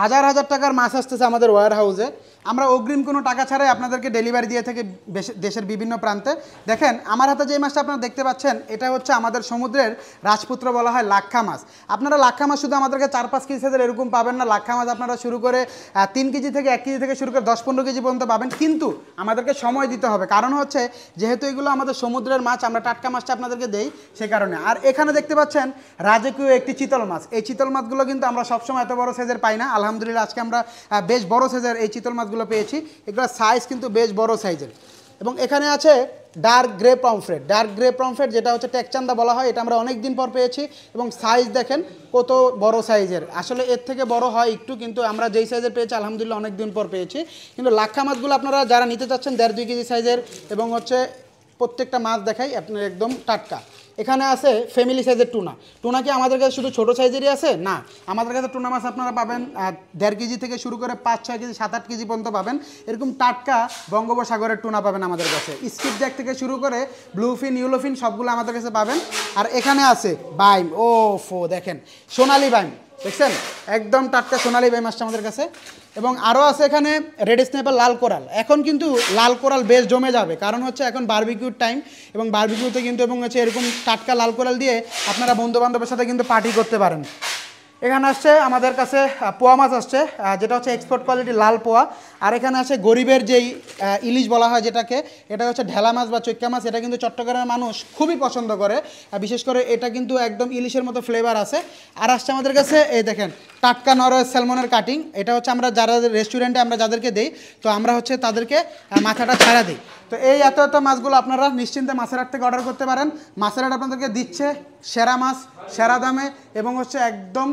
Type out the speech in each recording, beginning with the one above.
হাজার হাজার টাকার মাছ আসতেছে আমাদের ওয়্যার হাউসে। আমরা অগ্রিম কোনো টাকা ছাড়াই আপনাদেরকে ডেলিভারি দিয়ে থাকি দেশের বিভিন্ন প্রান্তে। দেখেন আমার হাতে যে মাছটা আপনারা দেখতে পাচ্ছেন, এটা হচ্ছে আমাদের সমুদ্রের রাজপুত্র বলা হয় লাক্ষা মাছ। আপনারা লাক্ষা মাছ শুধু আমাদেরকে 4-5 কেজি সাইজের এরকম পাবেন না। লাক্ষা মাছ আপনারা শুরু করে 3 কেজি থেকে 1 কেজি থেকে শুরু করে 10-15 কেজি পর্যন্ত পাবেন, কিন্তু আমাদেরকে সময় দিতে হবে। কারণ হচ্ছে যেহেতু এগুলো আমাদের সমুদ্রের মাছ, আমরা টাটকা মাছটা আপনাদেরকে দেই সে কারণে। আর এখানে দেখতে পাচ্ছেন রাজকীয় একটি চিতল মাছ। এই চিতল মাছগুলো কিন্তু আমরা সবসময় এত বড় সাইজের পাই না। আলহামদুলিল্লাহ আজকে আমরা বেশ বড় সাইজের এই চিতল মাছগুলো পেয়েছি। এগুলোর সাইজ কিন্তু বেশ বড় সাইজের। এবং এখানে আছে dark grey pomfret. Dark grey pomfret যেটা হচ্ছে টেকচান্দা বলা হয়, এটা আমরা অনেক দিন পর পেয়েছি। এবং সাইজ দেখেন কত বড় সাইজের, আসলে এর থেকে বড় হয় একটু, কিন্তু আমরা যেই সাইজের পেয়েছি আলহামদুলিল্লাহ অনেক দিন পর পেয়েছি। কিন্তু লাক্ষা মাছগুলো আপনারা যারা নিতে চাচ্ছেন 1.5-2 কেজি সাইজের, এবং হচ্ছে প্রত্যেকটা মাছ দেখাই আপনার একদম টাটকা। এখানে আছে ফ্যামিলি সাইজের টুনা। টুনা কি আমাদের কাছে শুধু ছোটো সাইজেরই আছে? না, আমাদের কাছে টুনা মাছ আপনারা পাবেন 1.5 কেজি থেকে শুরু করে 5-6 কেজি 7-8 কেজি পর্যন্ত পাবেন। এরকম টাটকা বঙ্গোপসাগরের টুনা পাবেন আমাদের কাছে। স্কিপ জ্যাক থেকে শুরু করে ব্লুফিন, ইউলোফিন সবগুলো আমাদের কাছে পাবেন। আর এখানে আছে বাইম। ও ফো দেখেন সোনালি বাইম, দেখছেন একদম টাটকা সোনালি বাই মাছটা আমাদের কাছে। এবং আরও আছে এখানে রেড স্ন্যাপার, লাল কোরাল। এখন কিন্তু লাল কোরাল বেশ জমে যাবে, কারণ হচ্ছে এখন বারবিকিউর টাইম, এবং বারবিকিউতে কিন্তু এবং হচ্ছে এরকম টাটকা লাল কোরাল দিয়ে আপনারা বন্ধুবান্ধবের সাথে কিন্তু পার্টি করতে পারেন। এখানে আসছে আমাদের কাছে পোয়া মাছ আসছে, যেটা হচ্ছে এক্সপোর্ট কোয়ালিটি লাল পোয়া। আর এখানে আছে গরিবের যেই ইলিশ বলা হয় যেটাকে, এটা হচ্ছে ঢেলা মাছ বা চৈক্কা মাছ। এটা কিন্তু চট্টগ্রামের মানুষ খুবই পছন্দ করে, বিশেষ করে এটা কিন্তু একদম ইলিশের মতো ফ্লেভার আছে। আর আসছে আমাদের কাছে এই দেখেন টাটকা নরওয়ে স্যালমনের কাটিং। এটা হচ্ছে আমরা যারা রেস্টুরেন্টে আমরা যাদেরকে দেই, তো আমরা হচ্ছে তাদেরকে মাথাটা ছাড়া দিই। তো এই এত এত মাছগুলো আপনারা নিশ্চিন্তে মাছের হাট থেকে অর্ডার করতে পারেন। মাছের হাট আপনাদেরকে দিচ্ছে সেরা মাছ সেরা দামে, এবং হচ্ছে একদম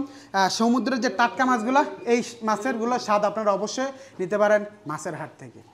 সমুদ্রের যে টাটকা মাছগুলো, এই মাছেরগুলো স্বাদ আপনারা অবশ্যই নিতে পারেন মাছের হাট থেকে।